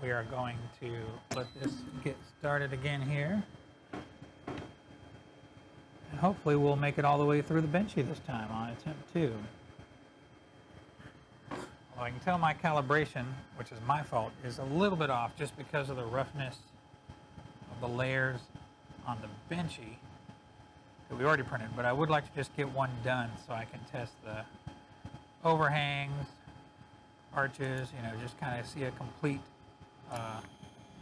we are going to let this get started again here. And hopefully we'll make it all the way through the benchy this time on attempt 2. Well, I can tell my calibration, which is my fault, is a little bit off just because of the roughness of the layers on the benchy that we already printed, but I would like to just get one done so I can test the overhangs, arches, you know, just kind of see a complete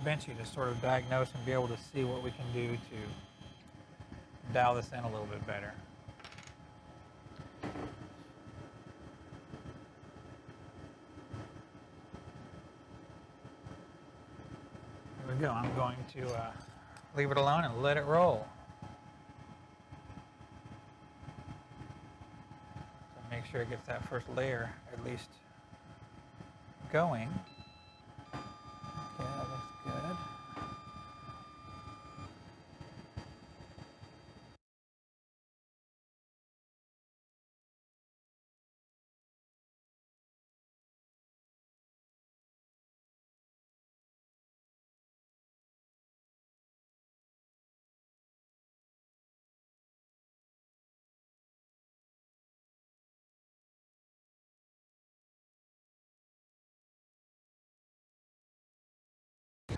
benchy to sort of diagnose and be able to see what we can do to dial this in a little bit better. Here we go. I'm going to leave it alone and let it roll. So make sure it gets that first layer at least going.